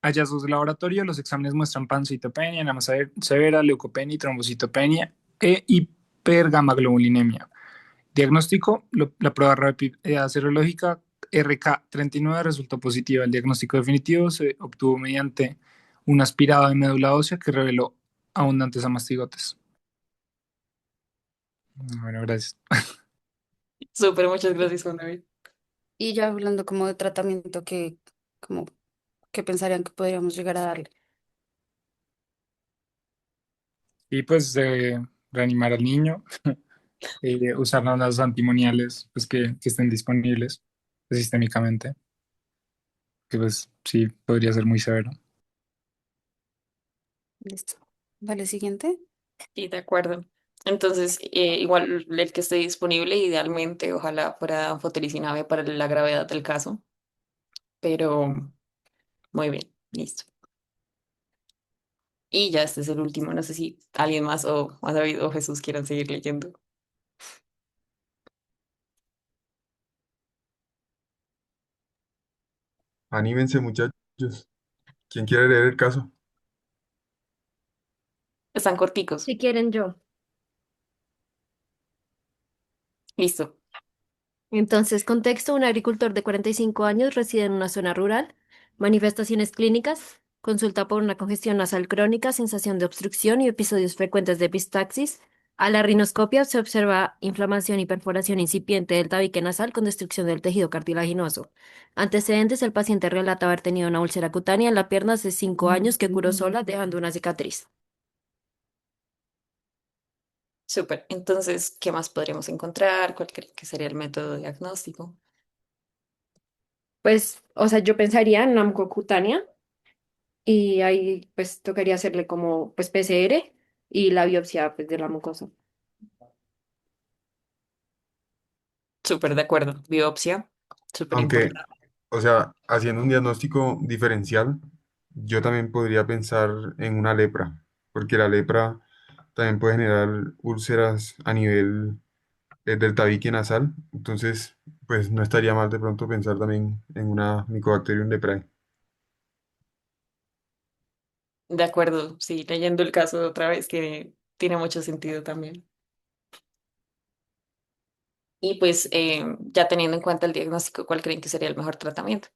hallazgos de laboratorio, los exámenes muestran pancitopenia, la masa severa, leucopenia y trombocitopenia e hipergamaglobulinemia. Diagnóstico, la prueba rápida serológica RK39 resultó positiva. El diagnóstico definitivo se obtuvo mediante un aspirado de médula ósea que reveló abundantes amastigotes. Bueno, gracias. Súper, muchas gracias, Juan David. Y ya hablando como de tratamiento como, que pensarían que podríamos llegar a darle. Y pues reanimar al niño, usar las antimoniales pues, que estén disponibles sistémicamente, que pues sí podría ser muy severo. Listo. Vale, siguiente. Sí, de acuerdo. Entonces, igual el que esté disponible, idealmente, ojalá fuera fotericina para la gravedad del caso, pero muy bien, listo. Y ya este es el último. No sé si alguien más o David o Jesús quieran seguir leyendo. Anímense, muchachos. ¿Quién quiere leer el caso? Están corticos. Si quieren yo. Listo. Entonces, contexto, un agricultor de 45 años reside en una zona rural. Manifestaciones clínicas, consulta por una congestión nasal crónica, sensación de obstrucción y episodios frecuentes de epistaxis. A la rinoscopia se observa inflamación y perforación incipiente del tabique nasal con destrucción del tejido cartilaginoso. Antecedentes, el paciente relata haber tenido una úlcera cutánea en la pierna hace 5 años que curó sola, dejando una cicatriz. Súper. Entonces, ¿qué más podríamos encontrar? ¿Cuál creen que sería el método diagnóstico? Pues, o sea, yo pensaría en una mucocutánea. Y ahí pues tocaría hacerle como pues PCR y la biopsia pues de la mucosa. súper de acuerdo. Biopsia, súper Aunque, importante. o sea, haciendo un diagnóstico diferencial, yo también podría pensar en una lepra, porque la lepra también puede generar úlceras a nivel del tabique nasal. Entonces, pues no estaría mal de pronto pensar también en una Mycobacterium leprae. De acuerdo, sí, leyendo el caso otra vez que tiene mucho sentido también. Y pues ya teniendo en cuenta el diagnóstico, ¿cuál creen que sería el mejor tratamiento?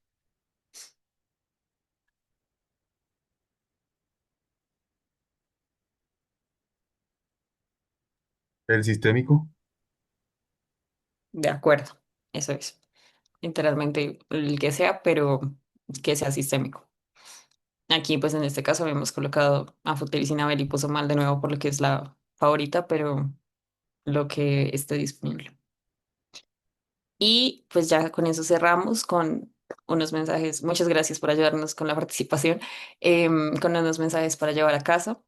El sistémico, De acuerdo, eso es. Literalmente el que sea, pero que sea sistémico. Aquí, pues en este caso, habíamos colocado anfotericina y mal de nuevo por lo que es la favorita, pero lo que esté disponible. Y pues ya con eso cerramos con unos mensajes. Muchas gracias por ayudarnos con la participación, con unos mensajes para llevar a casa.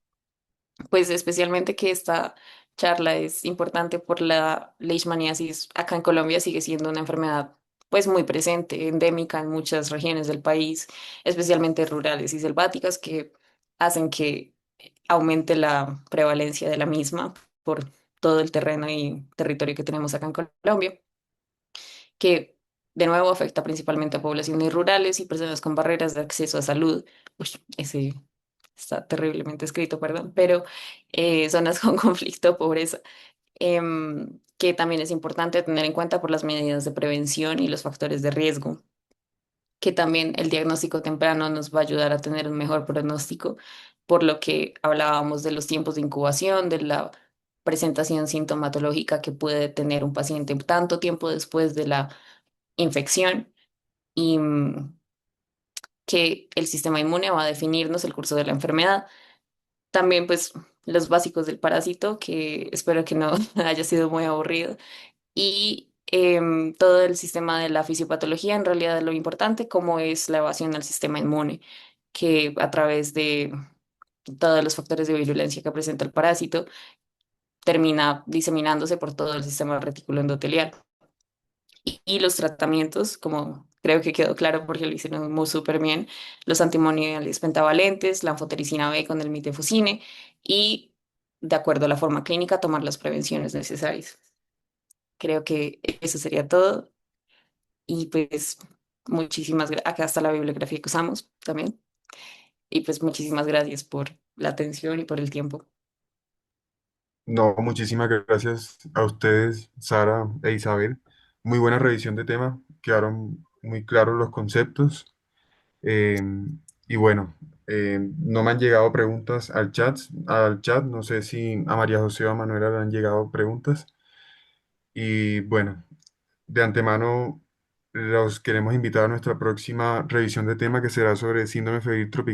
Pues especialmente que esta charla es importante por la leishmaniasis. Acá en Colombia sigue siendo una enfermedad pues muy presente, endémica en muchas regiones del país, especialmente rurales y selváticas, que hacen que aumente la prevalencia de la misma por todo el terreno y territorio que tenemos acá en Colombia, que de nuevo afecta principalmente a poblaciones rurales y personas con barreras de acceso a salud. Uy, ese está terriblemente escrito, perdón, pero zonas con conflicto, pobreza, que también es importante tener en cuenta por las medidas de prevención y los factores de riesgo, que también el diagnóstico temprano nos va a ayudar a tener un mejor pronóstico, por lo que hablábamos de los tiempos de incubación, de la presentación sintomatológica que puede tener un paciente tanto tiempo después de la infección y que el sistema inmune va a definirnos el curso de la enfermedad. También, pues, los básicos del parásito, que espero que no haya sido muy aburrido. Y todo el sistema de la fisiopatología, en realidad lo importante, como es la evasión al sistema inmune, que a través de todos los factores de virulencia que presenta el parásito, termina diseminándose por todo el sistema retículo endotelial. Y los tratamientos, como creo que quedó claro porque lo hicieron muy súper bien, los antimoniales pentavalentes, la anfotericina B con el mitefusine y, de acuerdo a la forma clínica, tomar las prevenciones necesarias. Creo que eso sería todo y pues muchísimas gracias. Acá está la bibliografía que usamos también y pues muchísimas gracias por la atención y por el tiempo. no, muchísimas gracias a ustedes, Sara e Isabel. Muy buena revisión de tema, quedaron muy claros los conceptos. Eh, y bueno, no me han llegado preguntas al chat, no sé si a María José o a Manuela le han llegado preguntas. Y bueno, de antemano los queremos invitar a nuestra próxima revisión de tema que será sobre síndrome febril tropical.